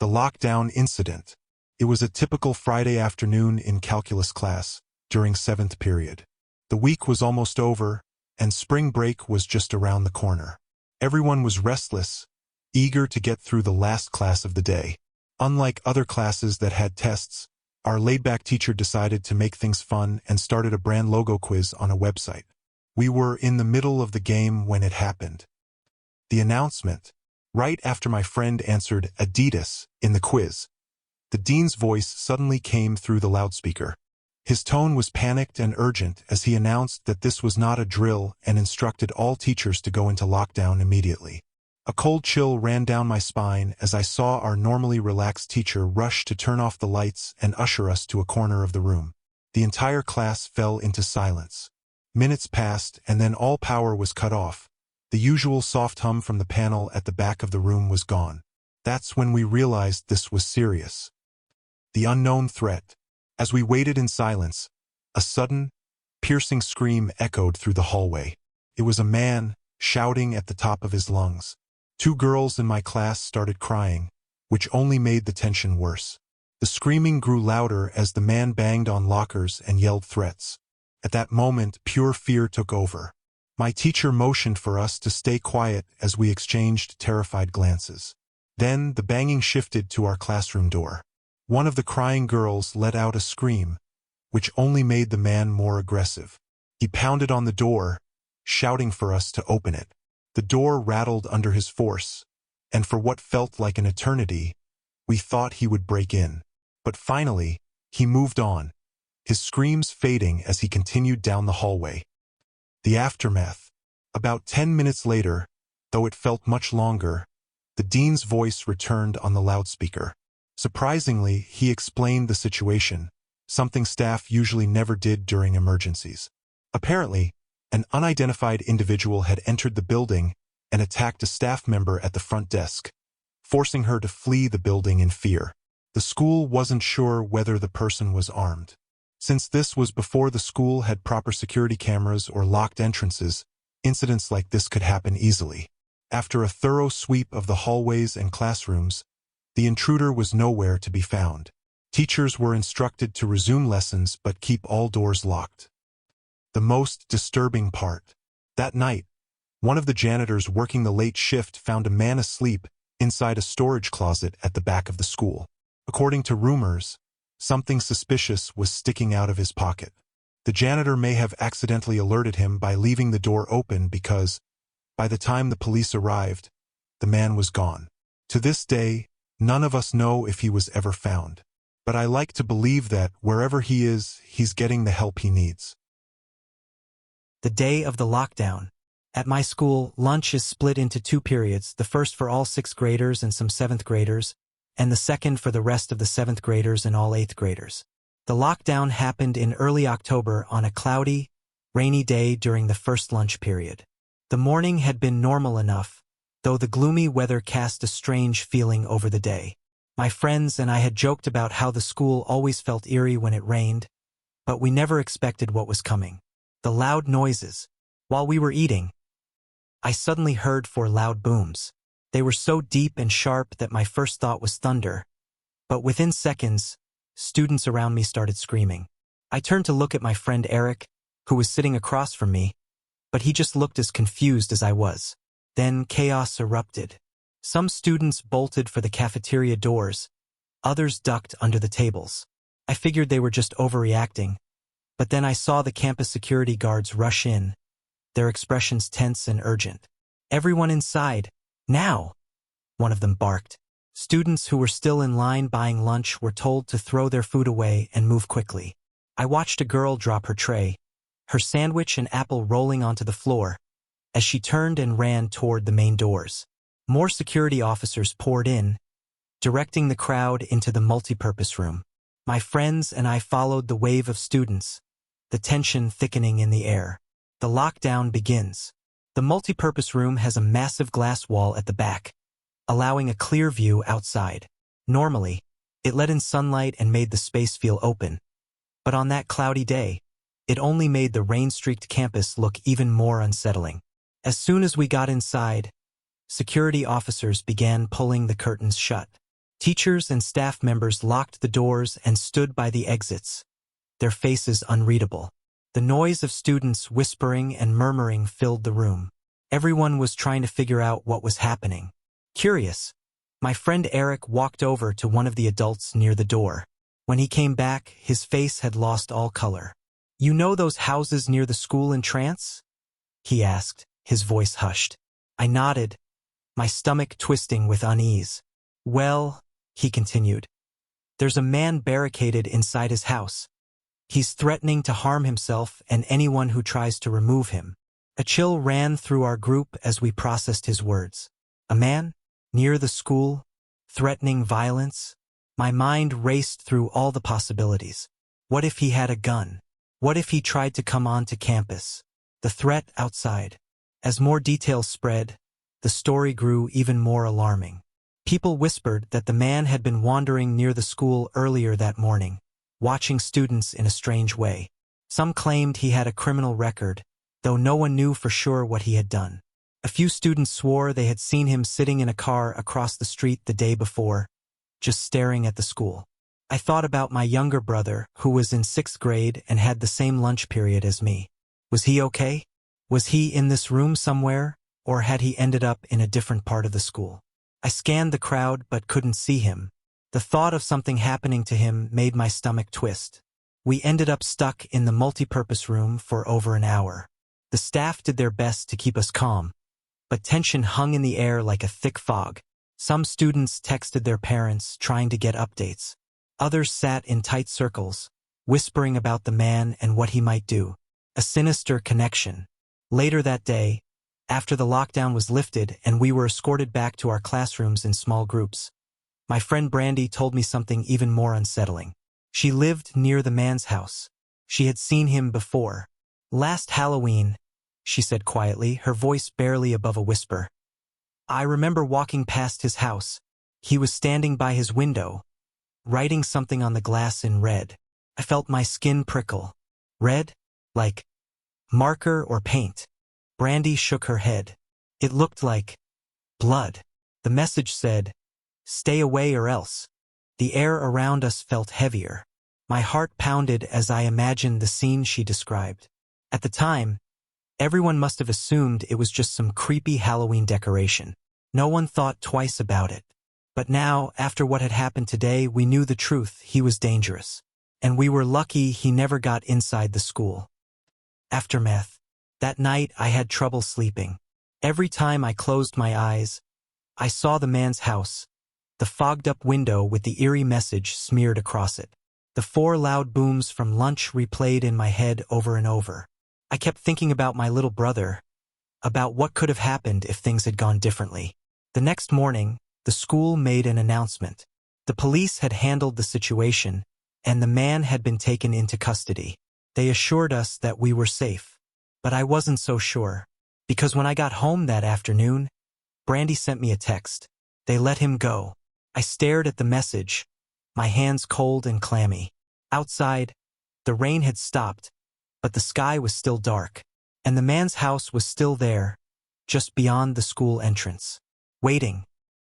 The lockdown incident. It was a typical Friday afternoon in calculus class, during 7th period. The week was almost over, and spring break was just around the corner. Everyone was restless, eager to get through the last class of the day. Unlike other classes that had tests, our laid-back teacher decided to make things fun and started a brand logo quiz on a website. We were in the middle of the game when it happened. The announcement. Right after my friend answered Adidas in the quiz, the dean's voice suddenly came through the loudspeaker. His tone was panicked and urgent as he announced that this was not a drill and instructed all teachers to go into lockdown immediately. A cold chill ran down my spine as I saw our normally relaxed teacher rush to turn off the lights and usher us to a corner of the room. The entire class fell into silence. Minutes passed and then all power was cut off. The usual soft hum from the panel at the back of the room was gone. That's when we realized this was serious. The unknown threat. As we waited in silence, a sudden, piercing scream echoed through the hallway. It was a man, shouting at the top of his lungs. 2 girls in my class started crying, which only made the tension worse. The screaming grew louder as the man banged on lockers and yelled threats. At that moment, pure fear took over. My teacher motioned for us to stay quiet as we exchanged terrified glances. Then the banging shifted to our classroom door. One of the crying girls let out a scream, which only made the man more aggressive. He pounded on the door, shouting for us to open it. The door rattled under his force, and for what felt like an eternity, we thought he would break in. But finally, he moved on, his screams fading as he continued down the hallway. The aftermath. About 10 minutes later, though it felt much longer, the dean's voice returned on the loudspeaker. Surprisingly, he explained the situation, something staff usually never did during emergencies. Apparently, an unidentified individual had entered the building and attacked a staff member at the front desk, forcing her to flee the building in fear. The school wasn't sure whether the person was armed. Since this was before the school had proper security cameras or locked entrances, incidents like this could happen easily. After a thorough sweep of the hallways and classrooms, the intruder was nowhere to be found. Teachers were instructed to resume lessons but keep all doors locked. The most disturbing part. That night, one of the janitors working the late shift found a man asleep inside a storage closet at the back of the school. According to rumors, something suspicious was sticking out of his pocket. The janitor may have accidentally alerted him by leaving the door open because, by the time the police arrived, the man was gone. To this day, none of us know if he was ever found. But I like to believe that, wherever he is, he's getting the help he needs. The day of the lockdown. At my school, lunch is split into 2 periods, the first for all 6th graders and some 7th graders, and the second for the rest of the 7th graders and all 8th graders. The lockdown happened in early October on a cloudy, rainy day during the first lunch period. The morning had been normal enough, though the gloomy weather cast a strange feeling over the day. My friends and I had joked about how the school always felt eerie when it rained, but we never expected what was coming. The loud noises. While we were eating, I suddenly heard 4 loud booms. They were so deep and sharp that my first thought was thunder, but within seconds, students around me started screaming. I turned to look at my friend Eric, who was sitting across from me, but he just looked as confused as I was. Then chaos erupted. Some students bolted for the cafeteria doors, others ducked under the tables. I figured they were just overreacting, but then I saw the campus security guards rush in, their expressions tense and urgent. "Everyone inside, now!" one of them barked. Students who were still in line buying lunch were told to throw their food away and move quickly. I watched a girl drop her tray, her sandwich and apple rolling onto the floor, as she turned and ran toward the main doors. More security officers poured in, directing the crowd into the multipurpose room. My friends and I followed the wave of students, the tension thickening in the air. The lockdown begins. The multipurpose room has a massive glass wall at the back, allowing a clear view outside. Normally, it let in sunlight and made the space feel open. But on that cloudy day, it only made the rain-streaked campus look even more unsettling. As soon as we got inside, security officers began pulling the curtains shut. Teachers and staff members locked the doors and stood by the exits, their faces unreadable. The noise of students whispering and murmuring filled the room. Everyone was trying to figure out what was happening. Curious, my friend Eric walked over to one of the adults near the door. When he came back, his face had lost all color. "You know those houses near the school in Trance?" he asked, his voice hushed. I nodded, my stomach twisting with unease. "Well," he continued, "there's a man barricaded inside his house. He's threatening to harm himself and anyone who tries to remove him." A chill ran through our group as we processed his words. A man? Near the school? Threatening violence? My mind raced through all the possibilities. What if he had a gun? What if he tried to come onto campus? The threat outside. As more details spread, the story grew even more alarming. People whispered that the man had been wandering near the school earlier that morning, watching students in a strange way. Some claimed he had a criminal record, though no one knew for sure what he had done. A few students swore they had seen him sitting in a car across the street the day before, just staring at the school. I thought about my younger brother, who was in 6th grade and had the same lunch period as me. Was he okay? Was he in this room somewhere, or had he ended up in a different part of the school? I scanned the crowd but couldn't see him. The thought of something happening to him made my stomach twist. We ended up stuck in the multipurpose room for over an hour. The staff did their best to keep us calm, but tension hung in the air like a thick fog. Some students texted their parents trying to get updates. Others sat in tight circles, whispering about the man and what he might do. A sinister connection. Later that day, after the lockdown was lifted and we were escorted back to our classrooms in small groups, my friend Brandy told me something even more unsettling. She lived near the man's house. She had seen him before. "Last Halloween," she said quietly, her voice barely above a whisper. "I remember walking past his house. He was standing by his window, writing something on the glass in red. I felt my skin prickle. Red? Like marker or paint?" Brandy shook her head. "It looked like blood." The message said, "Stay away or else." The air around us felt heavier. My heart pounded as I imagined the scene she described. At the time, everyone must have assumed it was just some creepy Halloween decoration. No one thought twice about it. But now, after what had happened today, we knew the truth. He was dangerous. And we were lucky he never got inside the school. Aftermath. That night, I had trouble sleeping. Every time I closed my eyes, I saw the man's house, the fogged-up window with the eerie message smeared across it. The 4 loud booms from lunch replayed in my head over and over. I kept thinking about my little brother, about what could have happened if things had gone differently. The next morning, the school made an announcement. The police had handled the situation, and the man had been taken into custody. They assured us that we were safe. But I wasn't so sure, because when I got home that afternoon, Brandy sent me a text. They let him go. I stared at the message, my hands cold and clammy. Outside, the rain had stopped, but the sky was still dark, and the man's house was still there, just beyond the school entrance. Waiting.